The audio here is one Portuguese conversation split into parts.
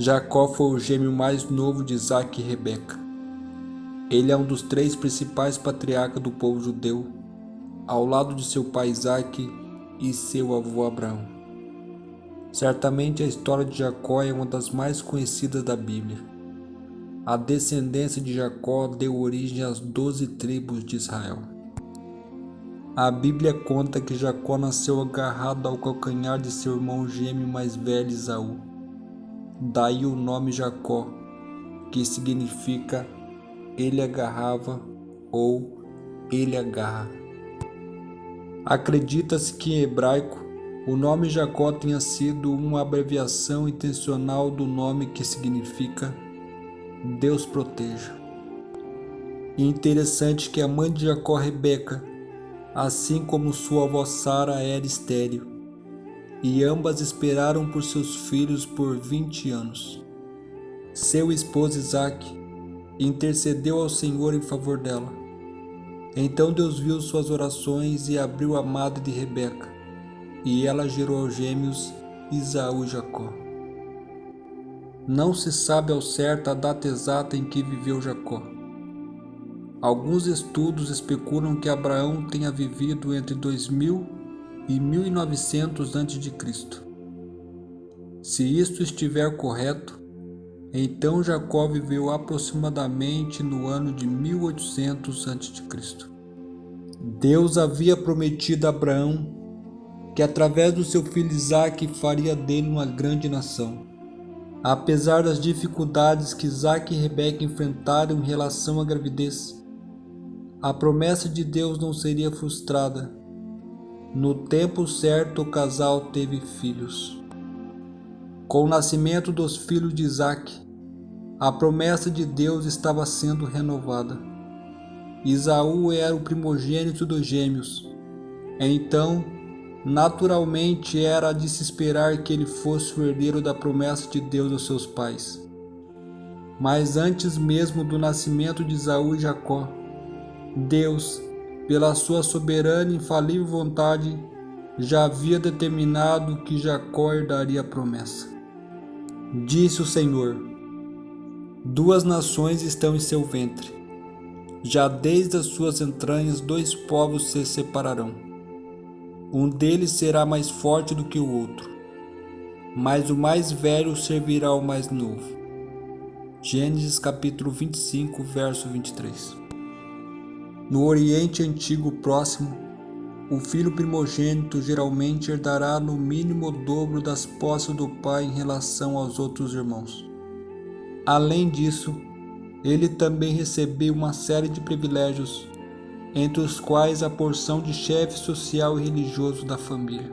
Jacó foi o gêmeo mais novo de Isaque e Rebeca. Ele é um dos 3 principais patriarcas do povo judeu, ao lado de seu pai Isaque e seu avô Abraão. Certamente a história de Jacó é uma das mais conhecidas da Bíblia. A descendência de Jacó deu origem às 12 tribos de Israel. A Bíblia conta que Jacó nasceu agarrado ao calcanhar de seu irmão gêmeo mais velho Esaú. Daí o nome Jacó, que significa ele agarrava ou ele agarra. Acredita-se que em hebraico o nome Jacó tenha sido uma abreviação intencional do nome que significa Deus proteja. E interessante que a mãe de Jacó, Rebeca, assim como sua avó Sara, era estéril, e ambas esperaram por seus filhos por 20 anos. Seu esposo Isaque intercedeu ao Senhor em favor dela. Então Deus viu suas orações e abriu a madre de Rebeca, e ela gerou aos gêmeos Esaú e Jacó. Não se sabe ao certo a data exata em que viveu Jacó. Alguns estudos especulam que Abraão tenha vivido entre 2000 e 1900 a.C. Se isto estiver correto, então Jacó viveu aproximadamente no ano de 1800 a.C. Deus havia prometido a Abraão que através do seu filho Isaque faria dele uma grande nação. Apesar das dificuldades que Isaque e Rebeca enfrentaram em relação à gravidez, a promessa de Deus não seria frustrada. No tempo certo, o casal teve filhos. Com o nascimento dos filhos de Isaque, a promessa de Deus estava sendo renovada. Esaú era o primogênito dos gêmeos. Então, naturalmente era de se esperar que ele fosse o herdeiro da promessa de Deus aos seus pais. Mas antes mesmo do nascimento de Esaú e Jacó, Deus, pela sua soberana e infalível vontade, já havia determinado que Jacó herdaria a promessa. Disse o Senhor: 2 nações estão em seu ventre. Já desde as suas entranhas 2 povos se separarão. Um deles será mais forte do que o outro, mas o mais velho servirá ao mais novo. Gênesis capítulo 25, verso 23. No Oriente Antigo Próximo, o filho primogênito geralmente herdará no mínimo o dobro das posses do pai em relação aos outros irmãos. Além disso, ele também recebeu uma série de privilégios, entre os quais a porção de chefe social e religioso da família.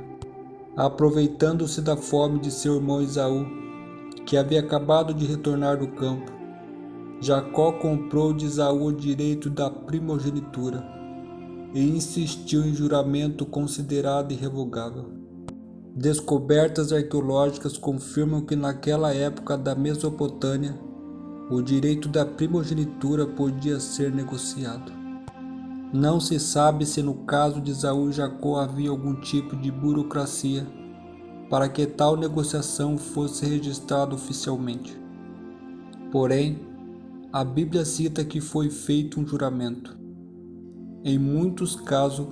Aproveitando-se da fome de seu irmão Esaú, que havia acabado de retornar do campo, Jacó comprou de Esaú o direito da primogenitura e insistiu em juramento considerado irrevogável. Descobertas arqueológicas confirmam que naquela época da Mesopotâmia, o direito da primogenitura podia ser negociado. Não se sabe se no caso de Esaú e Jacó havia algum tipo de burocracia para que tal negociação fosse registrada oficialmente. Porém, a Bíblia cita que foi feito um juramento. Em muitos casos,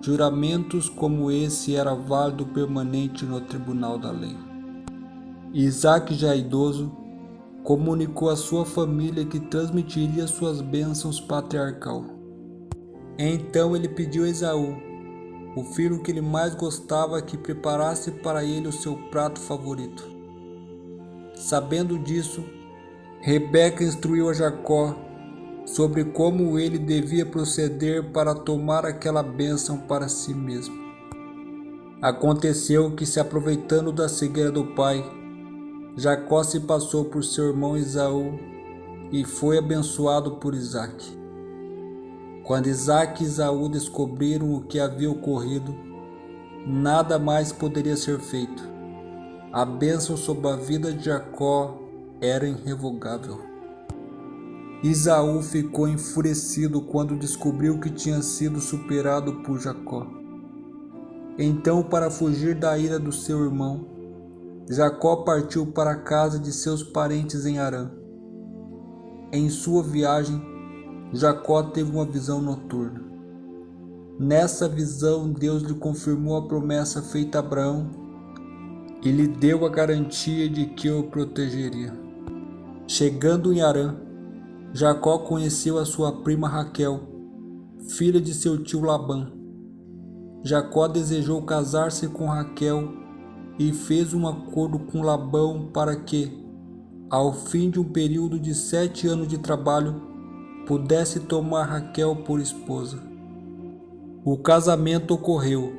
juramentos como esse era válido permanente no tribunal da lei. Isaque, já idoso, comunicou à sua família que transmitiria suas bênçãos patriarcal. Então ele pediu a Esaú, o filho que ele mais gostava, que preparasse para ele o seu prato favorito. Sabendo disso, Rebeca instruiu a Jacó sobre como ele devia proceder para tomar aquela bênção para si mesmo. Aconteceu que, se aproveitando da cegueira do pai, Jacó se passou por seu irmão Esaú e foi abençoado por Isaque. Quando Isaque e Esaú descobriram o que havia ocorrido, nada mais poderia ser feito. A bênção sobre a vida de Jacó era irrevogável. Esaú ficou enfurecido quando descobriu que tinha sido superado por Jacó. Então, para fugir da ira do seu irmão, Jacó partiu para a casa de seus parentes em Harã. Em sua viagem, Jacó teve uma visão noturna. Nessa visão, Deus lhe confirmou a promessa feita a Abraão e lhe deu a garantia de que o protegeria. Chegando em Harã, Jacó conheceu a sua prima Raquel, filha de seu tio Labão. Jacó desejou casar-se com Raquel e fez um acordo com Labão para que, ao fim de um período de 7 anos de trabalho, pudesse tomar Raquel por esposa. O casamento ocorreu,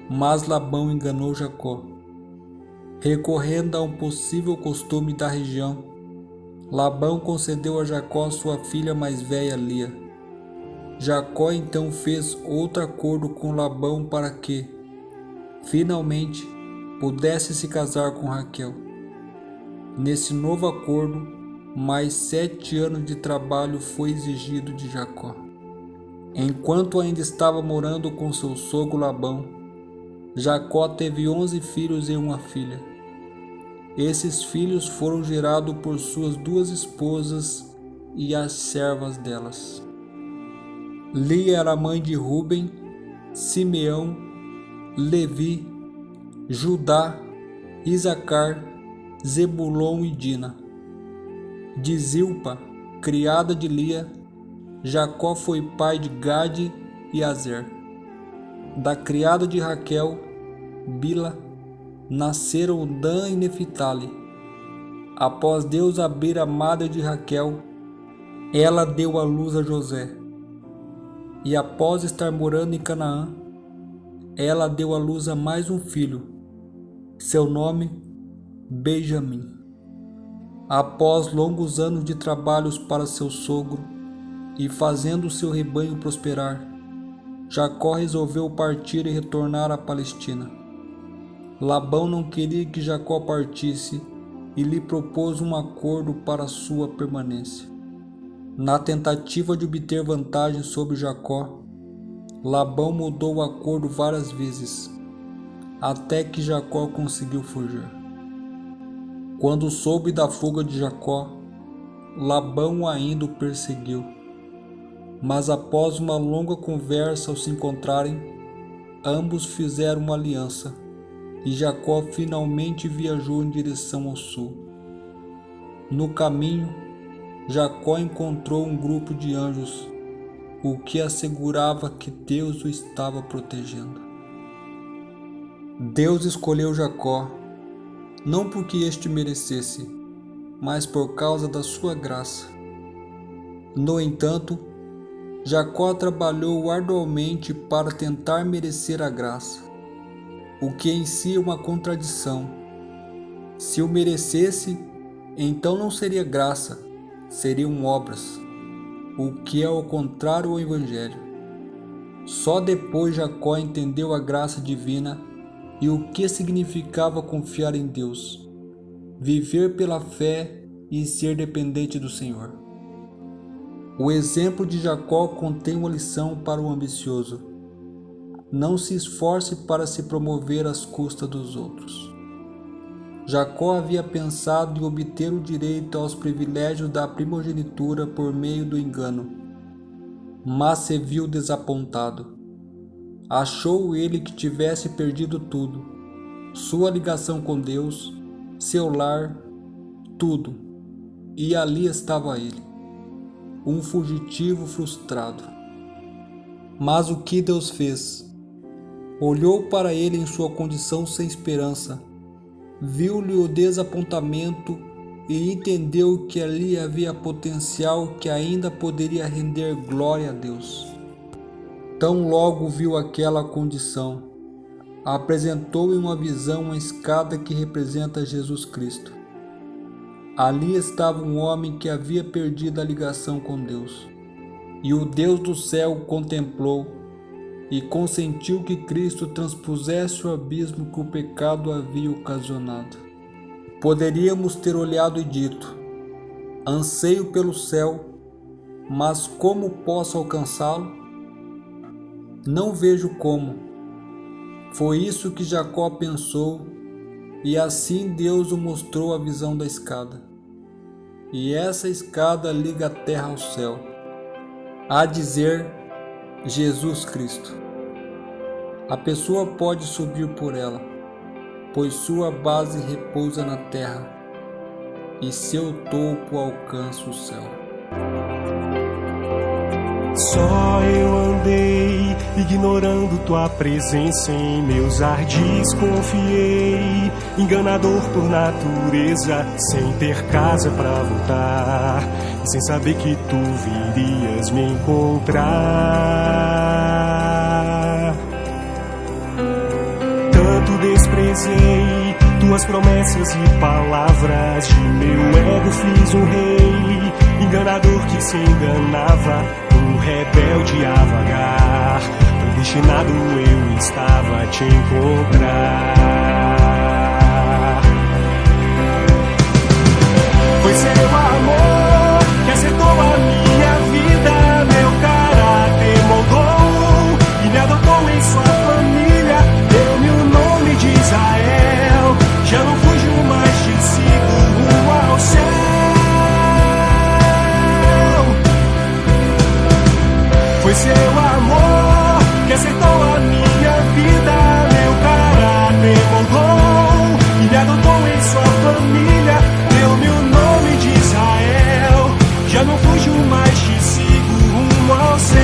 mas Labão enganou Jacó. Recorrendo a um possível costume da região, Labão concedeu a Jacó sua filha mais velha, Lia. Jacó então fez outro acordo com Labão para que, finalmente, pudesse se casar com Raquel. Nesse novo acordo, mais 7 anos de trabalho foi exigido de Jacó. Enquanto ainda estava morando com seu sogro Labão, Jacó teve 11 filhos e uma filha. Esses filhos foram gerados por suas 2 esposas e as servas delas. Lia era mãe de Ruben, Simeão, Levi, Judá, Isacar, Zebulon e Dina. De Zilpa, criada de Lia, Jacó foi pai de Gade e Azer. Da criada de Raquel, Bila, nasceram Dan e Neftali. Após Deus abrir a madre de Raquel, ela deu à luz a José. E após estar morando em Canaã, ela deu à luz a mais um filho, seu nome, Benjamim. Após longos anos de trabalhos para seu sogro e fazendo seu rebanho prosperar, Jacó resolveu partir e retornar à Palestina. Labão não queria que Jacó partisse e lhe propôs um acordo para sua permanência. Na tentativa de obter vantagem sobre Jacó, Labão mudou o acordo várias vezes, até que Jacó conseguiu fugir. Quando soube da fuga de Jacó, Labão ainda o perseguiu. Mas após uma longa conversa ao se encontrarem, ambos fizeram uma aliança e Jacó finalmente viajou em direção ao sul. No caminho, Jacó encontrou um grupo de anjos, o que assegurava que Deus o estava protegendo. Deus escolheu Jacó, não porque este merecesse, mas por causa da sua graça. No entanto, Jacó trabalhou arduamente para tentar merecer a graça, o que em si é uma contradição. Se o merecesse, então não seria graça, seriam obras, o que é ao contrário ao Evangelho. Só depois Jacó entendeu a graça divina e o que significava confiar em Deus, viver pela fé e ser dependente do Senhor. O exemplo de Jacó contém uma lição para o ambicioso. Não se esforce para se promover às custas dos outros. Jacó havia pensado em obter o direito aos privilégios da primogenitura por meio do engano, mas se viu desapontado. Achou ele que tivesse perdido tudo, sua ligação com Deus, seu lar, tudo, e ali estava ele, um fugitivo frustrado. Mas o que Deus fez? Olhou para ele em sua condição sem esperança, viu-lhe o desapontamento e entendeu que ali havia potencial que ainda poderia render glória a Deus. Tão logo viu aquela condição, apresentou em uma visão uma escada que representa Jesus Cristo. Ali estava um homem que havia perdido a ligação com Deus, e o Deus do céu o contemplou e consentiu que Cristo transpusesse o abismo que o pecado havia ocasionado. Poderíamos ter olhado e dito: anseio pelo céu, mas como posso alcançá-lo? Não vejo como. Foi isso que Jacó pensou E assim Deus o mostrou a visão da escada. E essa escada liga a terra ao céu, a dizer, Jesus Cristo. A pessoa pode subir por ela, pois sua base repousa na terra, e seu topo alcança o céu. Só eu andei, ignorando tua presença em meus ardis confiei, enganador por natureza, sem ter casa pra voltar, e sem saber que tu virias me encontrar. Tanto desprezei tuas promessas e palavras, de meu ego fiz um rei, enganador que se enganava, um rebelde a vagar, predestinado eu estava a te encontrar. Foi seu amor que acertou a minha vida, meu caráter moldou e me adotou em sua família, deu-me o nome de Israel, já não fujo mais, te sigo rumo ao céu. Foi seu amor que acertou a minha vida, meu caráter moldou e me adotou em sua família, deu-me o nome de Israel, já não fujo mais, te sigo rumo ao céu.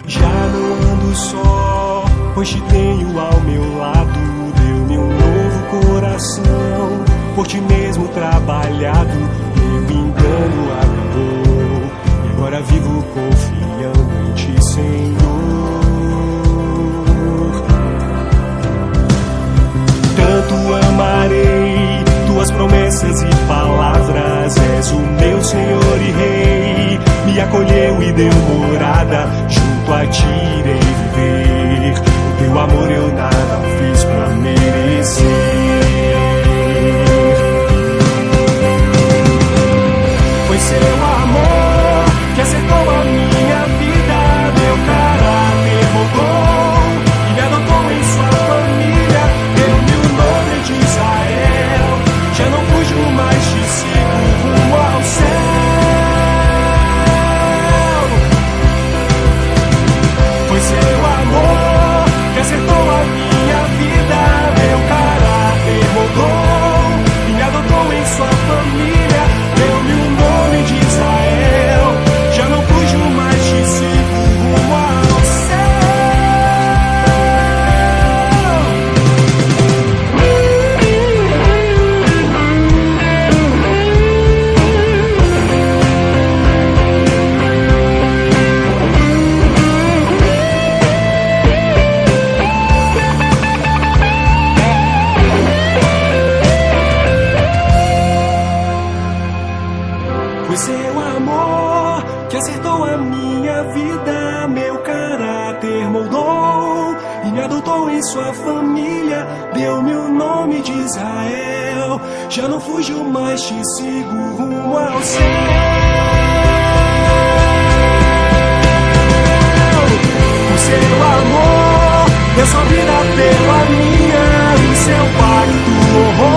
Já não ando só, pois te tenho ao meu lado, deu-me um novo coração, por ti mesmo trabalhado, engano acabou, e agora vivo confiando em ti, Senhor. Tanto amarei tuas promessas e palavras, és o meu Senhor e Rei, me acolheu e deu morada, junto a ti irei viver, o teu amor eu nada fiz pra merecer. Foi seu amor que acertou a minha vida, meu caráter moldou e me adotou em sua família, deu-me o nome de Israel, já não fujo mais, te sigo rumo ao céu. Foi seu amor que acertou a minha vida, meu caráter moldou e me adotou em sua família, deu-me o nome de Israel, já não fujo mais, te sigo rumo ao céu. Foi seu amor que acertou a minha vida, meu caráter moldou e me adotou em sua família, deu-me o nome de Israel, já não fujo mais, te sigo rumo ao céu. O seu amor deu sua vida pela minha, e seu pacto honrou.